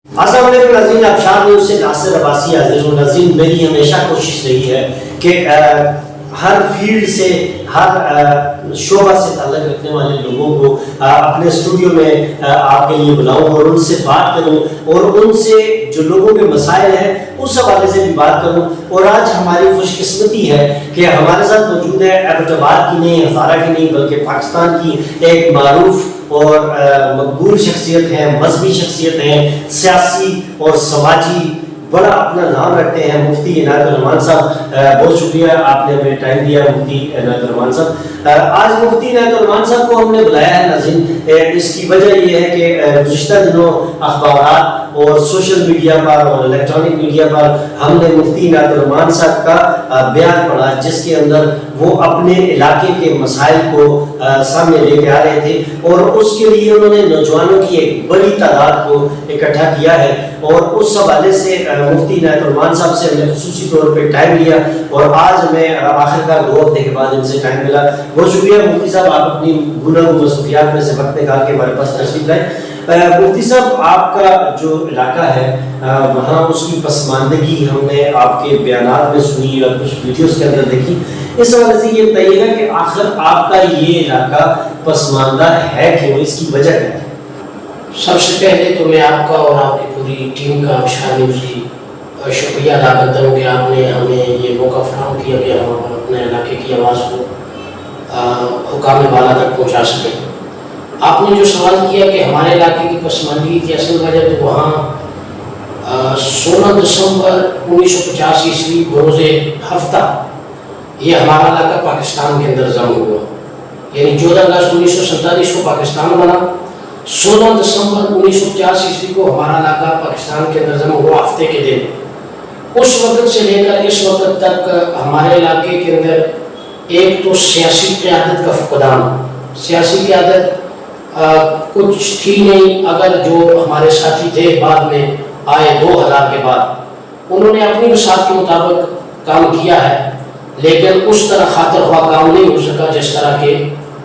السلام علیکم ناظرین، ابشار نیوز سے ناصر عباسی حاضر ہوں۔ ناظرین، میری ہمیشہ کوشش رہی ہے کہ ہر فیلڈ سے، ہر شعبہ سے تعلق رکھنے والے لوگوں کو اپنے اسٹوڈیو میں آپ کے لیے بلاؤں اور ان سے بات کروں اور ان سے جو لوگوں کے مسائل ہیں اس حوالے سے بھی بات کروں۔ اور آج ہماری خوش قسمتی ہے کہ ہمارے ساتھ موجود ہے ایبٹ آباد کی نہیں، ہزارہ کی نہیں، بلکہ پاکستان کی ایک معروف اور مقبول شخصیت ہے، مذہبی شخصیت ہے، سیاسی اور سماجی بڑا اپنا نام رکھتے ہیں، مفتی عنایت الرحمان صاحب۔ بہت شکریہ آپ نے ہمیں ٹائم دیا مفتی عنایت الرحمان صاحب۔ آج مفتی عنایت الرحمان صاحب کو ہم نے بلایا ہے ناظرین، اس کی وجہ یہ ہے کہ گزشتہ دنوں اخبارات اور سوشل میڈیا پر اور الیکٹرانک میڈیا پر ہم نے مفتی عنایت الرحمان صاحب کا بیان پڑھا، جس کے اندر وہ اپنے علاقے کے مسائل کو سامنے لے کے آ رہے تھے اور اس کے لیے انہوں نے نوجوانوں کی ایک بڑی تعداد کو اکٹھا کیا ہے۔ اور اس حوالے سے مفتی عنایت الرحمان صاحب سے ہم نے خصوصی طور پہ ٹائم لیا اور آج ہمیں آخرکار 2 ہفتے کے بعد ان سے ٹائم ملا۔ بہت شکریہ مفتی صاحب، آپ اپنی گناہ و مصروفیات میں سے وقت نکال کے ہمارے پاس تشریف لائے۔ مفتی صاحب، آپ کا جو علاقہ ہے وہاں اس کی پسماندگی ہم نے آپ کے بیانات میں سنی اور کچھ ویڈیوز کے اندر دیکھی، اس حوالے سے یہ بتائیے گا کہ آخر آپ کا یہ علاقہ پسماندہ ہے کیوں، اس کی وجہ کیا ہے؟ سب سے پہلے تو میں آپ کا اور آپ کی پوری ٹیم کا ابشار نیوز کی شکریہ ادا کرتا ہوں کہ آپ نے ہمیں یہ موقع فراہم کیا کہ ہم اپنے علاقے کی آواز کو حکام بالا تک پہنچا سکیں۔ آپ نے جو سوال کیا کہ ہمارے علاقے کی پسماندگی کی اصل وجہ، تو وہاں 16 دسمبر 1950 عیسوی بروز ہفتہ یہ ہمارا علاقہ پاکستان کے اندر ضم ہوا، یعنی 14 اگست 1947 کو پاکستان بنا، 16 دسمبر 1950 عیسوی کو ہمارا علاقہ پاکستان کے اندر ضم ہوا ہفتے کے دن۔ اس وقت سے لے کر اس وقت تک ہمارے علاقے کے اندر ایک تو سیاسی قیادت کا فقدان، سیاسی قیادت کچھ تھی نہیں۔ اگر جو ہمارے ساتھی تھے بعد میں آئے 2000 کے بعد، انہوں نے اپنی وسعت کے مطابق کام کیا ہے، لیکن اس طرح خاطر خواہ کام نہیں ہو سکا جس طرح کے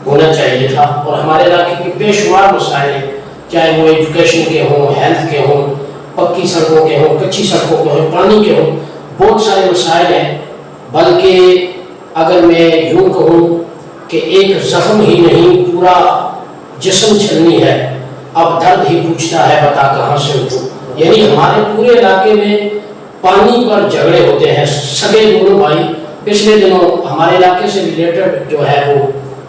ہونا چاہیے تھا۔ اور ہمارے علاقے کے بے شمار مسائل ہیں، چاہے وہ ایجوکیشن کے ہوں، ہیلتھ کے ہوں، پکی سڑکوں کے ہوں، کچی سڑکوں کے ہوں، پانی کے ہوں، بہت سارے مسائل ہیں۔ بلکہ اگر میں یوں کہوں کہ ایک زخم ہی نہیں، پورا جسم چھلنی ہے، اب درد ہی پوچھتا ہے بتا کہاں سے اٹھوں۔ یعنی ہمارے پورے علاقے میں پانی پر جھگڑے ہوتے ہیں، سگے دونوں بھائی۔ پچھلے دنوں ہمارے علاقے سے ریلیٹڈ جو ہے وہ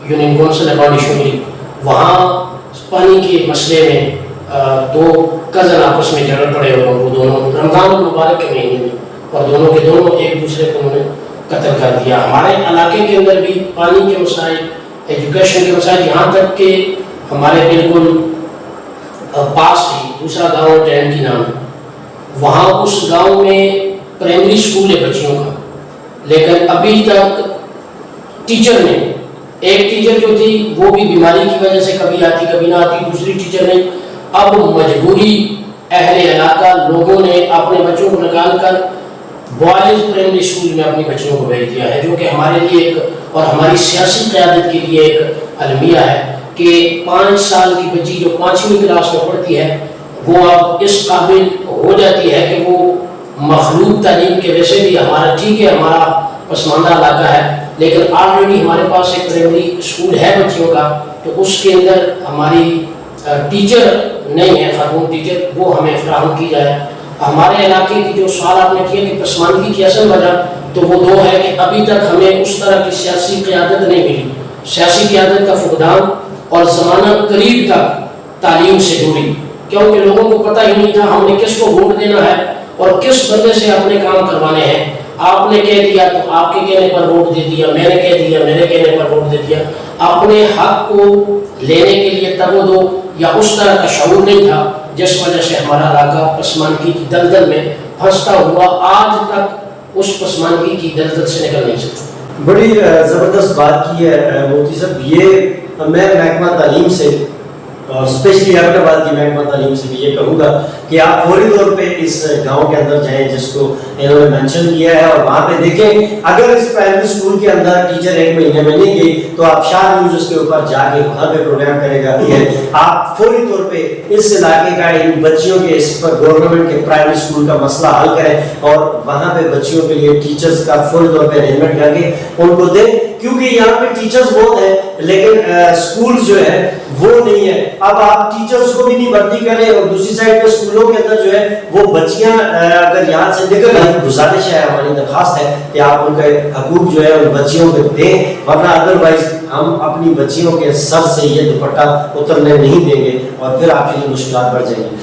یونین کونسل باڈی شمولی، وہاں پانی کے مسئلے میں 2 کزن آپس میں جھگڑ پڑے اور وہ دونوں رمضان المبارک کے مہینے میں، اور دونوں کے دونوں ایک دوسرے کو انہوں نے قتل کر دیا۔ ہمارے علاقے کے اندر بھی پانی کے مسائل، ایجوکیشن کے مسائل، یہاں تک کہ ہمارے بالکل پاس ہی دوسرا گاؤں ٹین کی نام، وہاں اس گاؤں میں پرائمری اسکول ہے بچیوں کا، لیکن ابھی تک ٹیچر نے، ایک ٹیچر جو تھی وہ بھی بیماری کی وجہ سے کبھی آتی کبھی نہ آتی، دوسری ٹیچر نے اب مجبوری اہل علاقہ لوگوں نے اپنے بچوں کو نکال کر بوائز پرائمری اسکول میں اپنی بچیوں کو بھیج دیا ہے، جو کہ ہمارے لیے ایک اور ہماری سیاسی قیادت کے لیے ایک المیہ ہے کہ 5 سال کی بچی جو 5ویں کلاس میں پڑھتی ہے وہ اب اس قابل ہو جاتی ہے کہ وہ مخلوط تعلیم کے ویسے بھی ہمارا ٹھیک ہے، ہمارا پسماندہ علاقہ ہے، لیکن آلریڈی ہمارے پاس ایک پرائمری اسکول ہے بچیوں کا، تو اس کے اندر ہماری ٹیچر نہیں ہے، خاتون ٹیچر، وہ ہمیں فراہم کی جائے۔ ہمارے علاقے کی جو سوال آپ نے کیا کہ پسماندگی کی اصل وجہ، تو وہ 2 ہے کہ ابھی تک ہمیں اس طرح کی سیاسی قیادت نہیں ملی، سیاسی قیادت کا فقدان اور زمانہ قریب تک تعلیم سے دوری، کیونکہ لوگوں کو پتہ ہی نہیں تھا ہم نے کس کو ووٹ دینا ہے اور کس بندے سے اپنے کام کروانے ہیں۔ آپ نے کہہ دیا تو آپ کے کہنے پر ووٹ دے دیا، میں نے کہہ دیا میرے کہنے پر ووٹ دے دیا۔ اپنے حق کو لینے کے لیے تب و دو یا اس طرح کا شعور نہیں تھا، جس وجہ سے ہمارا علاقہ پسماندگی کی دلدل میں پھنستا ہوا آج تک اس پسماندگی کی دلدل سے نکل نہیں سکتا۔ بڑی زبردست بات کی ہے مفتی صاحب۔ یہ میں محکمہ تعلیم سے اور اسپیشلی ایبٹ آباد کی محکمہ تعلیم سے بھی یہ کہوں گا کہ آپ فوری طور پہ اس گاؤں کے اندر جائیں جس کو انہوں نے مینشن کیا ہے، اور وہاں پہ دیکھیں اگر اس پرائمری اسکول کے اندر ٹیچر 1 مہینے میں نہیں گئی تو آپ شار نیوز اس کے اوپر جا کے وہاں پہ پروگرام کرے گا ہے آپ فوری طور پہ اس علاقے کا ان بچیوں کے اس پر گورنمنٹ کے پرائمری اسکول کا مسئلہ حل کریں اور وہاں پہ بچیوں کے لیے ٹیچرز کا فوری طور پہ ارینجمنٹ کر کے ان کو دیں، کیونکہ یہاں پہ ٹیچرز بہت ہیں لیکن اسکول جو ہے وہ نہیں ہے۔ اب آپ ٹیچرز کو بھی نہیں بھرتی کریں اور دوسری سائڈ پہ اسکولوں کے اندر جو ہے وہ بچیاں اگر یہاں سے نکل رہی، گزارش ہے، ہماری درخواست ہے کہ آپ ان کے حقوق جو ہے ان بچیوں کو دیں، ورنہ ادروائز ہم اپنی بچیوں کے سر سے یہ دوپٹہ اترنے نہیں دیں گے اور پھر آپ کے لیے مشکلات بڑھ جائیں گی۔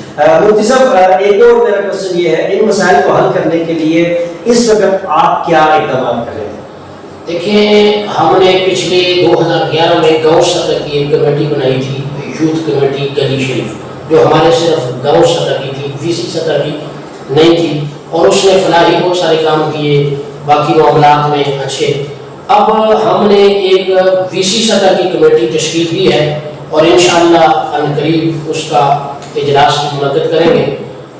مفتی صاحب ایک اور میرا کوشچن یہ ہے، ان مسائل کو حل کرنے کے لیے اس وقت آپ کیا اقدامات کریں؟ دیکھیں ہم نے پچھلے 2011 میں گاؤں سطح کی ایک کمیٹی بنائی تھی، یوتھ کمیٹی گلی شریف، جو ہمارے صرف گاؤں سطح کی تھی، وی سی سطح کی نہیں تھی، اور اس نے فلاحی بہت سارے کام کیے، باقی معاملات میں اچھے۔ اب ہم نے ایک وی سی سطح کی کمیٹی تشکیل دی ہے اور انشاءاللہ عنقریب اس کا اجلاس منعقد کریں گے،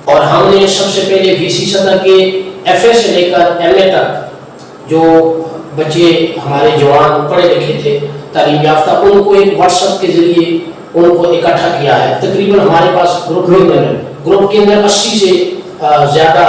اور ہم نے سب سے پہلے وی سی سطح کے ایف اے سے لے کر ایم اے تک جو بچے ہمارے جوان پڑھے لکھے تھے، تعلیم یافتہ، ان کو ایک واٹس ایپ کے ذریعے ان کو اکٹھا کیا ہے۔ تقریباً ہمارے پاس گروپ کے اندر 80 سے زیادہ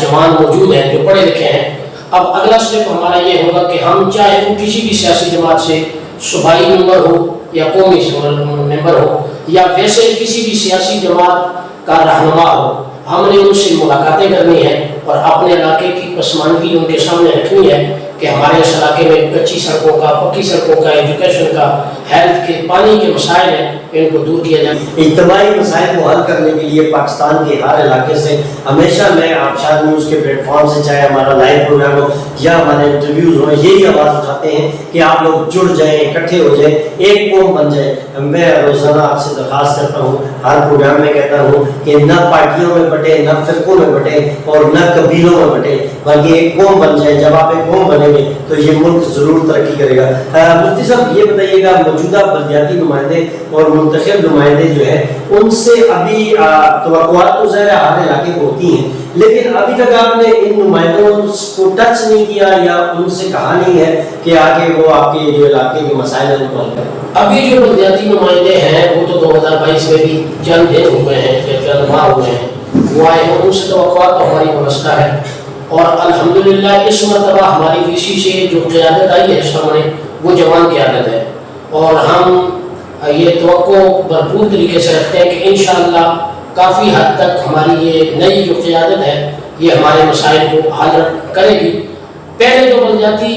جوان موجود ہیں جو پڑھے لکھے ہیں۔ اب اگلا سٹیپ ہمارا یہ ہوگا کہ ہم چاہے وہ کسی بھی سیاسی جماعت سے صوبائی ممبر ہو یا قومی ممبر ہو یا ویسے کسی بھی سیاسی جماعت کا رہنما ہو، ہم نے ان سے ملاقاتیں کرنی ہیں اور اپنے علاقے کی پسماندگی ان کے سامنے رکھنی ہے کہ ہمارے اس علاقے میں کچی سڑکوں کا، پکی سڑکوں کا، ایجوکیشن کا، ہیلتھ کے، پانی کے مسائل ہیں، ان کو دور کیا جائے۔ اجتماعی مسائل کو حل کرنے کے لیے پاکستان کے ہر علاقے سے ہمیشہ میں آبشار نیوز کے پلیٹ فارم سے، چاہے ہمارا لائیو پروگرام ہو یا ہمارے انٹرویوز ہوں، یہی آواز اٹھاتے ہیں کہ آپ لوگ جڑ جائیں، اکٹھے ہو جائیں، ایک قوم بن جائیں۔ میں روزانہ آپ سے درخواست کرتا ہوں، ہر پروگرام میں کہتا ہوں کہ نہ پارٹیوں میں بٹے، نہ فرقوں میں بٹے اور نہ قبیلوں میں بٹے، بلکہ ایک قوم بن جائیں۔ جب آپ ایک قوم بنیں گے تو یہ ملک ضرور ترقی کرے گا۔ مفتی صاحب یہ بتائیے گا، موجودہ بلدیاتی نمائندے اور منتخب نمائندے جو ہے ان سے ابھی توقعات تو ظاہر ہر علاقے کو ہوتی ہیں، لیکن ابھی تک آپ نے ان نمائندوں کو ٹچ نہیں کیا یا ان سے کہا نہیں ہے کہ آگے وہ آپ کے جو علاقے کے مسائل ہیں ان کو حل کریں؟ ابھی جو بلدیاتی نمائندے ہیں وہ تو 2022 میں بھی چند دن ہوئے ہیں یا چند ماہ ہوئے ہیں، وہ آئے ہیں، ان سے توقعات تو ہماری وابستہ ہے، اور الحمدللہ اس مرتبہ ہماری وی سی سے جو قیادت آئی ہے سامنے وہ جوان قیادت ہے، اور ہم یہ توقع بھرپور طریقے سے رکھتے ہیں کہ انشاءاللہ کافی حد تک ہماری یہ نئی جو قیادت ہے یہ ہمارے مسائل کو حل کرے گی۔ پہلے جو بلدیاتی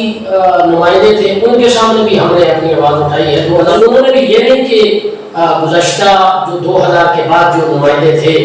نمائندے تھے ان کے سامنے بھی ہم نے اپنی آواز اٹھائی ہے، انہوں نے بھی یہ نہیں کہ گزشتہ جو 2000 کے بعد جو نمائندے تھے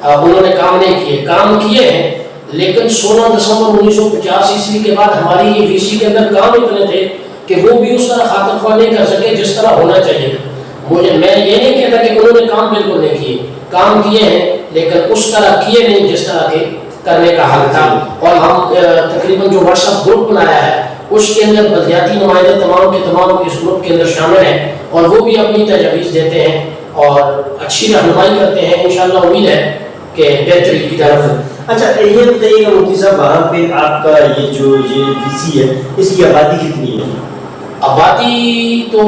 انہوں نے کام نہیں کیے، کام کیے ہیں، لیکن 16 دسمبر 1950 عیسوی کے بعد ہماری یہ وی سی کے اندر کام اتنے تھے کہ وہ بھی اس طرح خاطر خواہ نہیں کر سکے جس طرح ہونا چاہیے تھا۔ میں یہ نہیں کہتا کہ انہوں نے کام بالکل نہیں کیے، کام کیے ہیں لیکن اس طرح کیے نہیں جس طرح کے کرنے کا حق تھا۔ اور ہم تقریباً جو واٹس ایپ گروپ بنایا ہے اس کے اندر بلدیاتی نمائندے تمام کے تمام اس گروپ کے اندر شامل ہیں اور وہ بھی اپنی تجاویز دیتے ہیں اور اچھی رہنمائی کرتے ہیں۔ انشاءاللہ امید ہے کہ بہتری کی طرف۔ اچھا یہ بتائیے گا مفتی صاحب، وہاں پہ آپ کا یہ وی سی ہے اس کی آبادی کتنی ہے؟ آبادی تو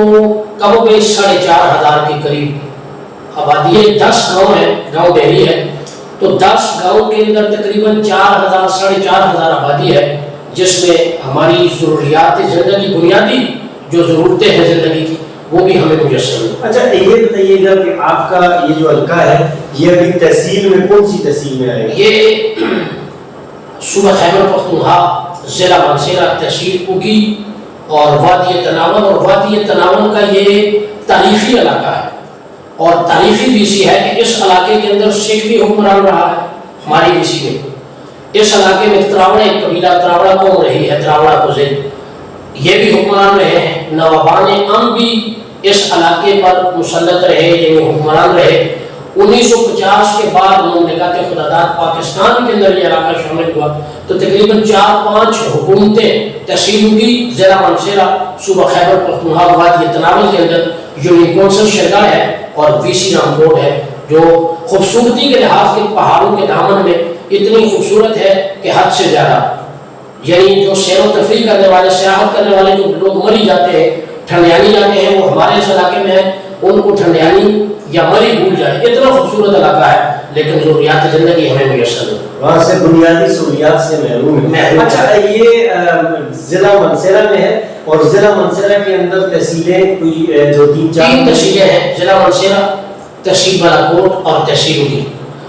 کم و بیش 4500 کے قریب آبادی ہے۔ 10 گاؤں ہیں، گاؤں ڈہری ہے، تو 10 گاؤں کے اندر تقریباً 4000 4500 آبادی ہے، جس میں ہماری ضروریات زندگی، بنیادی جو ضرورتیں ہیں زندگی کی وہ بھی ہمیں میسر ہیں۔ اچھا یہ بتائیے گا کہ آپ کا یہ جو حلقہ ہے یہ ابھی تحصیل میں کون سی تحصیل میں آئے گا؟ یہ صوبہ خیبر پختونخوا، ضلع مانسہرہ، تحصیل اگی اور وادی تناول، اور وادی تناول کا یہ تاریخی علاقہ ہے اور تاریخی وی سی ہے کہ اس علاقے کے اندر سکھ بھی حکمران رہا ہے ہماری وی سی میں۔ اس علاقے میں تراوڑا ایک قبیلہ، تراوڑا قوم رہی ہے، تراوڑا قزل، یہ بھی حکمران رہے ہیں۔ نوابان ام بھی اس علاقے پر مسلط رہے، یعنی حکمران رہے۔ 1950 کے بعد مملکت خداداد پاکستان کے اندر یہ علاقہ شامل ہوا تو تقریباً 4-5 حکومتیں تحصیل کی، ضلع مانسہرہ، صوبہ خیبر پختونخوا، وادی تناول کے اندر یونین کونسل شرکا ہے اور ویسی رامکوٹ ہے جو خوبصورتی کے لحاظ کے پہاڑوں کے دامن میں اتنی خوبصورت ہے کہ حد سے زیادہ، یعنی جو سیر و تفریح کرنے والے، سیاحت کرنے والے جو لوگ مری جاتے ہیں، ٹھنڈیانی جاتے ہیں، وہ ہمارے اس علاقے میں ہیں، ان کو ٹھنڈیانی یا مری بھول جائے، اتنا خوبصورت علاقہ ہے، لیکن ضروریات زندگی ہمیں میسر نہیں، وہاں سے بنیادی سہولیات سے محروم ہے۔ اچھا، یہ ضلع منصیرہ میں ہے، اور ضلع منصیرہ کے اندر تحصیلیں کوئی جو تین تحصیلیں ہیں، ضلع منصیرہ، تحصیل بالاکوٹ اور تحصیل اگی،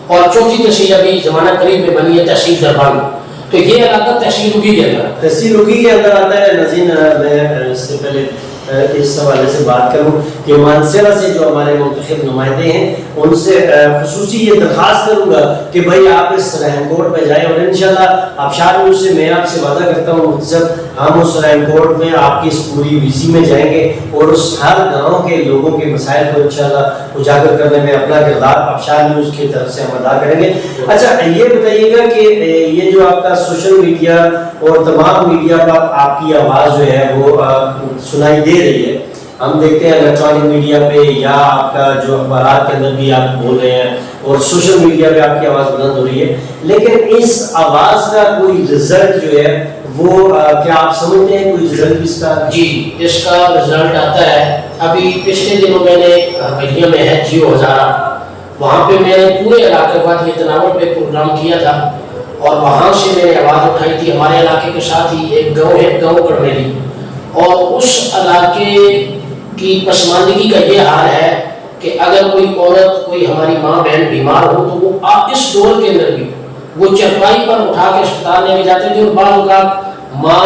اور چوتھی تحصیل ابھی زمانہ قریب میں بنی ہے تحصیل دربان۔ تو یہ علاقہ تحصیل اگی کے اندر، تحصیل اگی کے اندر آتا ہے۔ ناظرین، میں اس سے پہلے اس حوالے سے بات کروں کہ منصیرہ سے جو ہمارے منتخب نمائندے ہیں ان سے خصوصی یہ درخواست کروں گا کہ بھائی آپ اس رحم کوٹ پہ جائیں، اور انشاءاللہ آبشار نیوز سے میں آپ سے وعدہ کرتا ہوں مختصر، ہم اس رحم کوٹ میں آپ کی اس پوری ویسی میں جائیں گے اور اس ہر گاؤں کے لوگوں کے مسائل کو انشاءاللہ اجاگر کرنے میں اپنا کردار آبشار نیوز کی طرف سے ہم ادا کریں گے۔ اچھا، یہ بتائیے گا کہ یہ جو آپ کا سوشل میڈیا اور تمام میڈیا پر آپ کی آواز جو ہے وہ سنائی دے رہی ہے، ہم دیکھتے ہیں الیکٹرانک میڈیا پہ یا آپ کا جو اخبارات کے اندر بھی آپ بول رہے ہیں، اور سوشل میڈیا پہ آپ کی آواز بلند ہو رہی ہے، لیکن اس آواز کا کوئی رزلٹ جو ہے وہ کیا آپ سمجھتے ہیں کوئی رزلٹ اس کا؟ جی، اس کا رزلٹ آتا ہے۔ ابھی پچھلے دنوں میں نے بلیا میں ہے جیو ہزارہ، وہاں پہ میں نے پورے علاقے کا یہ تناول پہ پروگرام کیا تھا، اور وہاں سے میں نے آواز اٹھائی تھی۔ ہمارے علاقے کے ساتھ ہی ایک گاؤں ہے، گاؤں کڑمیلی، اور اس علاقے کی پسماندگی کا یہ حال ہے کہ اگر کوئی عورت، کوئی ہماری ماں بہن بیمار ہو تو وہ اس دور کے اندر بھی وہ چرپائی پر اٹھا کے اسپتال لے کے جاتے تھے، اور بعض اوقات ماں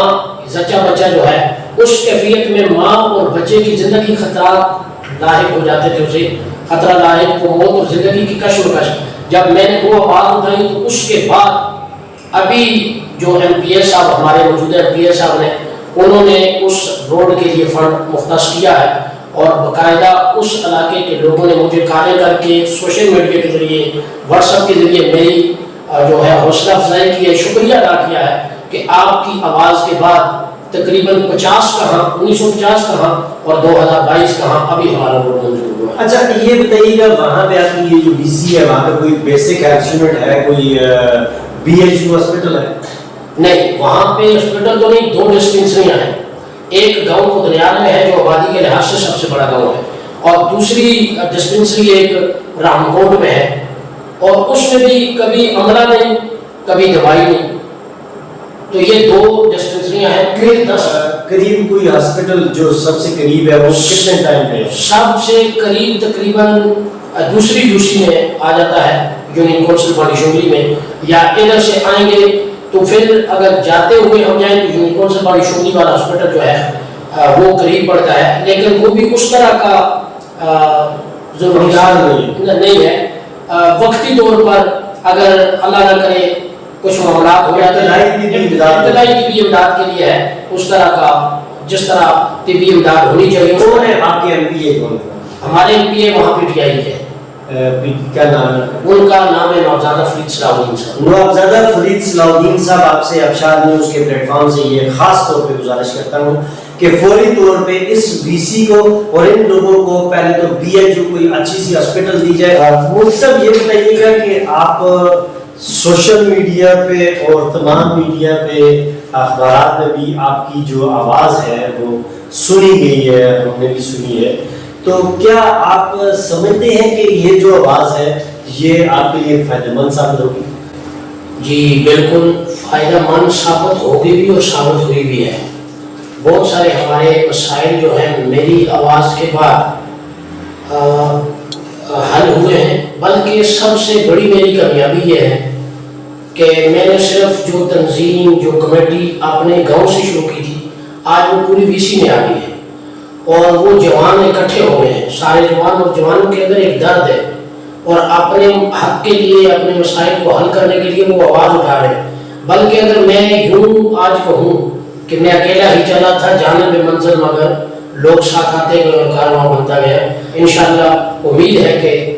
زچہ بچہ جو ہے اس کیفیت میں ماں اور بچے کی زندگی خطرات لاحق ہو جاتے تھے، اسے خطرہ لاحق کو موت اور زندگی کی کش و کش۔ جب میں نے وہ آواز اٹھائی تو اس کے بعد ابھی جو ایم پی اے صاحب، ہمارے موجودہ ایم پی اے صاحب نے، انہوں نے اس روڈ کے لیے فنڈ مختص کیا ہے، اور باقاعدہ اس علاقے کے لوگوں نے مجھے کالیں کر کے سوشل میڈیا کے ذریعے، واٹس ایپ کے ذریعے میری جو ہے حوصلہ افزائی کی ہے، شکریہ ادا کیا ہے کہ آپ کی آواز کے بعد تقریباً 50 کہاں، 1950 کہاں اور 2022 کہاں ابھی ہمارا روڈ منظور ہوا۔ اچھا، یہ بتائیے گا وہاں پہ آپ کی یہ جو بی سی ہے، وہاں پہ کوئی بیسک انسٹرومنٹ ہے، کوئی بی ایچ یو ہاسپٹل ہے؟ نہیں، وہاں پہ ہاسپٹل تو نہیں، 2 ڈسپنسریاں ہیں، ایک گاؤں کدریال میں ہے جو آبادی کے لحاظ سے سب سے بڑا گاؤں ہے، اور دوسری ڈسپنسری ایک رامکوٹ میں ہے، اور اس میں بھی کبھی عملہ نہیں، کبھی دوائی نہیں، تو یہ 2 ڈسپنسریاں ہیں۔ قریب کوئی ہاسپٹل جو سب سے قریب ہے وہ کتنے ٹائم پہ؟ سب سے قریب تقریباً دوسری یوسی میں آ جاتا ہے، یونین کونسل باڈی شنگلی میں، یا ادھر سے آئیں گے تو پھر اگر جاتے ہوئے ہم جائیں تو یونین کونسل باڈی شنگلی والا ہاسپٹل جو ہے وہ قریب پڑتا ہے، لیکن وہ بھی اس طرح کا ضروریات نہیں ہے۔ وقتی طور پر اگر اللہ نہ کرے کچھ معاملات ہو جاتے ہیں، ابتدائی طبی امداد کے لیے ہے، اس طرح کا جس طرح طبی امداد ہونی چاہیے۔ کون ہے آپ کے ایم پی اے؟ کون ہے ہمارے ایم پی اے وہاں پی ٹی آئی کے؟ کیا نام ہے ان کا؟ نام ہے نوزادہ فرید صلاح الدین صاحب۔ نوزادہ فرید صلاح الدین صاحب، آپ سے آبشار نیوز کے پلیٹ فارم سے یہ خاص طور پہ گزارش کرتا ہوں کہ فوری طور پہ اس وی سی کو اور ان لوگوں کو پہلے تو بی ایچ یو کوئی اچھی سی ہاسپٹل دی جائے۔ مجھ سے یہ بتائیے گا کہ آپ سوشل میڈیا پہ اور تمام میڈیا پہ، اخبارات میں بھی آپ کی جو آواز ہے وہ سنی گئی ہے، ہم نے بھی سنی ہے، تو کیا آپ سمجھتے ہیں کہ یہ جو آواز ہے یہ آپ کے لیے فائدہ مند ثابت ہوگی؟ جی بالکل فائدہ مند ثابت ہوگی بھی اور ثابت ہوئی بھی ہے۔ بہت سارے ہمارے مسائل جو ہیں میری آواز کے بعد حل ہوئے ہیں، بلکہ سب سے بڑی میری کامیابی یہ ہے کہ میں نے صرف جو تنظیم، جو کمیٹی اپنے گاؤں سے شروع کی تھی، آج وہ پوری وی سی میں آ گئی ہے، اور وہ جوان اکٹھے ہو گئے ہیں، سارے جوان، اور جوانوں کے اندر ایک درد ہے، اور اپنے حق کے لیے، اپنے مسائل کو حل کرنے کے لیے وہ آواز اٹھا رہے ہیں۔ بلکہ اگر میں یوں آج کہوں کہ میں اکیلا ہی چلا تھا جانب منزل، مگر لوگ ساتھ آتے گئے اور کارواں بنتا گیا، انشاءاللہ امید ہے کہ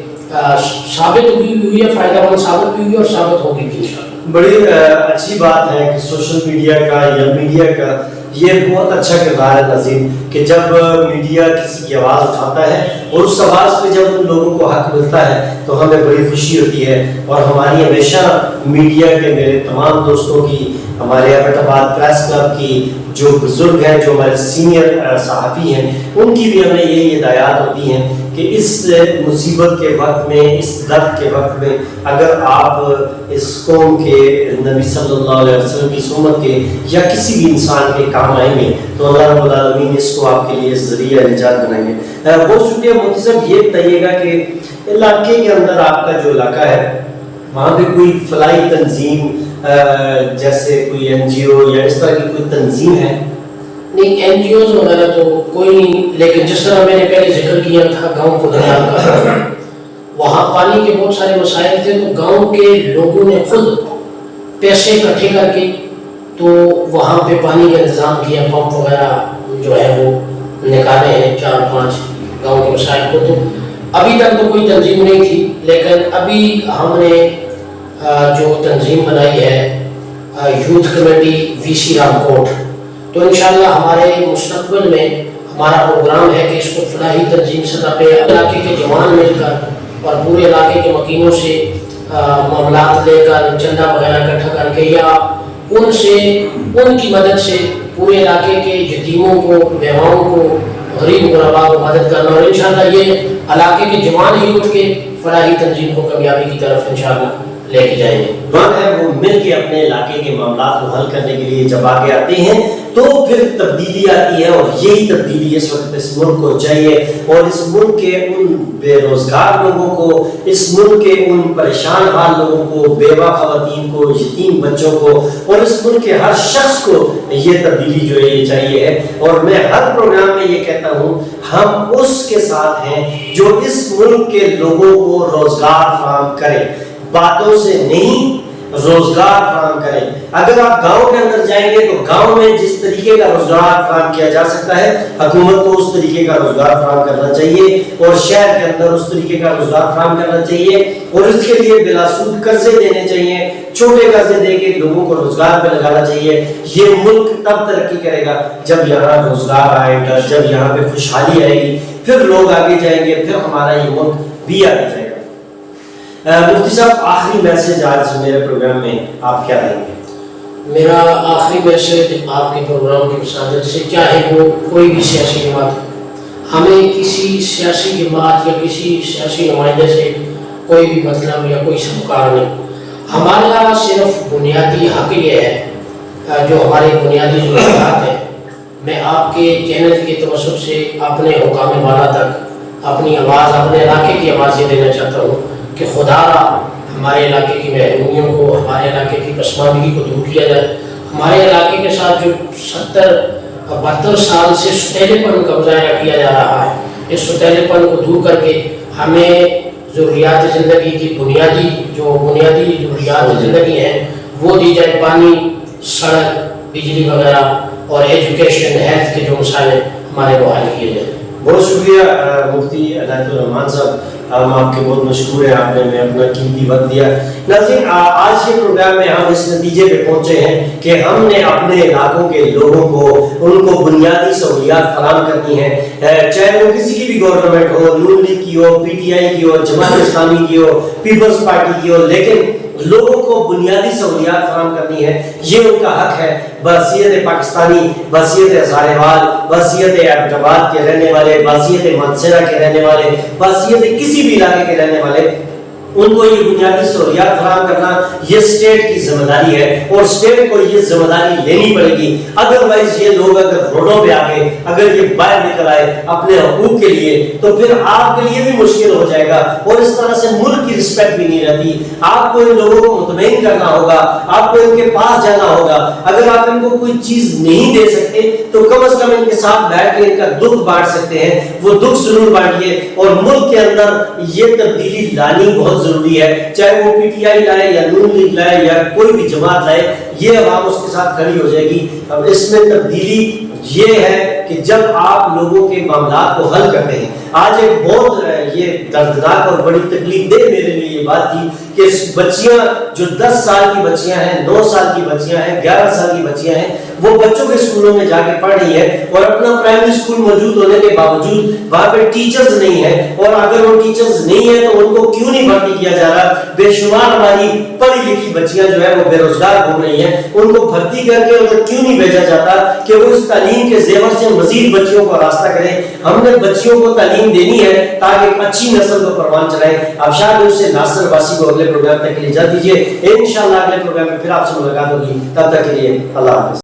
ثابت بھی ہوئی ہے، فائدہ مند ثابت بھی ہوئی اور ثابت ہوگی بھی انشاءاللہ۔ بڑی اچھی بات ہے کہ سوشل میڈیا کا یا میڈیا کا یہ بہت اچھا کردار ہے نظیم کہ جب میڈیا کسی کی آواز اٹھاتا ہے اور اس آواز پہ جب ان لوگوں کو حق ملتا ہے تو ہمیں بڑی خوشی ہوتی ہے. اور ہماری ہمیشہ میڈیا کے میرے تمام دوستوں کی, ہمارے ایبٹ آباد پریس کلب کی جو بزرگ ہیں, جو ہمارے سینئر صحافی ہیں, ان کی بھی ہمیں یہی ہدایات ہوتی ہیں کہ اس مصیبت کے وقت میں, اس درد کے وقت میں اگر آپ اس قوم کے نبی صلی اللہ علیہ وسلم کی سنت کے یا کسی بھی انسان کے کام آئیں گے تو اللہ رب العالمین اس کو آپ کے لیے ذریعہ نجات بنائیں گے. بہت شکریہ مفتی صاحب. یہ بتائیے گا کہ علاقے کے اندر آپ کا جو علاقہ ہے وہاں پہ کوئی فلاحی تنظیم جیسے کوئی این جی او یا اس طرح کی کوئی تنظیم ہے؟ نہیں, این جی اوز وغیرہ تو کوئی نہیں, لیکن جس طرح میں نے پہلے ذکر کیا تھا گاؤں کو دریاب کا, وہاں پانی کے بہت سارے مسائل تھے تو گاؤں کے لوگوں نے خود پیسے اکٹھے کر کے تو وہاں پہ پانی کا انتظام کیا, پمپ وغیرہ جو ہے وہ نکالے ہیں 4-5 گاؤں کے مسائل کو. تو ابھی تک تو کوئی تنظیم نہیں تھی, لیکن ابھی ہم نے جو تنظیم بنائی ہے یوتھ کمیٹی وی سی رامکوٹ, تو انشاءاللہ ہمارے مستقبل میں ہمارا پروگرام ہے کہ اس کو فلاحی تنظیم سطح پہ علاقے کے جوان مل کر اور پورے علاقے کے مکینوں سے معاملات لے کر چندہ وغیرہ اکٹھا کر کے یا ان سے ان کی مدد سے پورے علاقے کے یتیموں کو, بیواؤں کو, غریب غرباء کو مدد کرنا, اور انشاءاللہ یہ علاقے کے جوان ہی اٹھ کے فلاحی تنظیم کو کامیابی کی طرف انشاءاللہ لے کے جائیں گے. بات ہے وہ مل کے اپنے علاقے کے معاملات کو حل کرنے کے لیے جب آگے آتے ہیں تو پھر تبدیلی آتی ہے, اور یہی تبدیلی اس وقت اس ملک کو چاہیے. اور اس ملک کے ان بے روزگار لوگوں کو, اس ملک کے ان پریشان حال لوگوں کو, بیوہ خواتین کو, یتیم بچوں کو, اور اس ملک کے ہر شخص کو یہ تبدیلی جو ہے یہ چاہیے ہے. اور میں ہر پروگرام میں یہ کہتا ہوں ہم اس کے ساتھ ہیں جو اس ملک کے لوگوں کو روزگار فراہم کرے, باتوں سے نہیں روزگار فراہم کریں. اگر آپ گاؤں کے اندر جائیں گے تو گاؤں میں جس طریقے کا روزگار فراہم کیا جا سکتا ہے حکومت کو اس طریقے کا روزگار فراہم کرنا چاہیے, اور شہر کے اندر اس طریقے کا روزگار فراہم کرنا چاہیے, اور اس کے لیے بلا سود قرضے دینے چاہیے, چھوٹے قرضے دے کے لوگوں کو روزگار پہ لگانا چاہیے. یہ ملک تب ترقی کرے گا جب یہاں روزگار آئے گا, جب یہاں پہ خوشحالی آئے گی, پھر لوگ آگے جائیں گے, پھر ہمارا یہ ملک بھی آگے جائے گا. مفتی صاحب آخری میسج آج میرے پروگرام میں آپ کیا دیں گے؟ میرا آخری میسج آپ کے پروگرام کی مساعدت سے چاہے وہ کوئی بھی سیاسی جماعت, ہمیں کسی سیاسی جماعت یا کسی سیاسی نمائندے سے کوئی بھی مطلب یا کوئی سروکار نہیں. ہمارا صرف بنیادی حق یہ ہے جو ہماری بنیادی ضروریات ہیں. میں آپ کے چینل کے توسط سے اپنے حکام والا تک اپنی آواز, اپنے علاقے کی آواز یہ دینا چاہتا ہوں کہ خدا را ہمارے علاقے کی محرومیوں کو, ہمارے علاقے کی پسماندگی کو دور کیا جائے. ہمارے علاقے کے ساتھ جو 70-72 سال سے ستیلے پن کا مظاہرہ کیا جا رہا ہے, اس ستیلے پن کو دور کر کے ہمیں ضروریات زندگی کی بنیادی ضروریات زندگی ہیں وہ دی جائے. پانی, سڑک, بجلی وغیرہ اور ایجوکیشن, ہیلتھ کے جو مسائل ہیں ہمارے وہ حل کیے جائیں. بہت شکریہ مفتی عنایت الرحمان صاحب, ہم آپ کے بہت مشکور ہیں, آپ نے ہمیں اپنا قیمتی وقت دیا. ناظرین, آج کے پروگرام میں ہم اس نتیجے پہ پہنچے ہیں کہ ہم نے اپنے علاقوں کے لوگوں کو, ان کو بنیادی سہولیات فراہم کرنی ہیں, چاہے وہ کسی کی بھی گورنمنٹ ہو, نون لیگ کی ہو, پی ٹی آئی کی ہو, جماعت اسلامی کی ہو, پیپلز پارٹی کی ہو, لیکن لوگوں کو بنیادی سہولیات فراہم کرنی ہے. یہ ان کا حق ہے. بحیثیت پاکستانی, بحیثیت ہزاریوال, بحیثیت ایبٹ آباد کے رہنے والے, بحیثیت مانسہرہ کے رہنے والے, بحیثیت کسی بھی علاقے کے رہنے والے, ان کو یہ بنیادی سہولیات فراہم کرنا یہ اسٹیٹ کی ذمہ داری ہے, اور اسٹیٹ کو یہ ذمہ داری لینی پڑے گی. ادروائز یہ لوگ اگر روڈوں پہ آ گئے, اگر یہ باہر نکل آئے اپنے حقوق کے لیے, تو پھر آپ کے لیے بھی مشکل ہو جائے گا, اور اس طرح سے ملک کی رسپیکٹ بھی نہیں رہتی. آپ کو ان لوگوں کو مطمئن کرنا ہوگا, آپ کو ان کے پاس جانا ہوگا. اگر آپ ان کو کوئی چیز نہیں دے سکتے تو کم از کم ان کے ساتھ بیٹھ کے ان کا دکھ بانٹ سکتے ہیں, وہ دکھ ضرور بانٹیے. اور ملک کے اندر یہ تبدیلی لانی بہت ضروری ہے, چاہے وہ پی ٹی آئی لائے یا نون لیگ لائے یا کوئی بھی جماعت لائے, یہ عوام اس کے ساتھ کھڑی ہو جائے گی. اب اس میں تبدیلی یہ ہے کہ جب آپ لوگوں کے معاملات کو حل کرتے ہیں. آج ایک بہت یہ دردناک اور بڑی تکلیف دہ میرے لیے یہ بات تھی کہ بچیاں جو 10 سال کی بچیاں ہیں، 9 سال کی بچیاں ہیں، 11 سال کی بچیاں ہیں، وہ بچوں کے اسکولوں میں جا کے پڑھ رہی ہے اور اپنا پرائمری اسکول موجود ہونے کے باوجود وہاں پہ ٹیچرز نہیں ہیں. اور اگر وہ ٹیچرز نہیں ہیں تو ان کو کیوں نہیں بھرتی کیا جا رہا؟ بے شمار ہماری پڑھی لکھی بچیاں جو ہے وہ بے روزگار گھوم رہی ہیں، ان کو بھرتی کر کے انہیں کیوں نہیں بھیجا جاتا کہ وہ اس تعلیم کے زیور سے مزید بچیوں کو راستہ کریں؟ ہم نے بچیوں کو تعلیم دینی ہے تاکہ ایک اچھی نسل کو پروان چلائیں. ابشار نیوز سے ناصر عباسی کو اگلے پروگرام تک کے لیے اجازت دیجیے. انشاءاللہ اگلے پروگرام میں پھر آپ سے ملاقات ہوگی. تب تک کے لیے اللہ حافظ.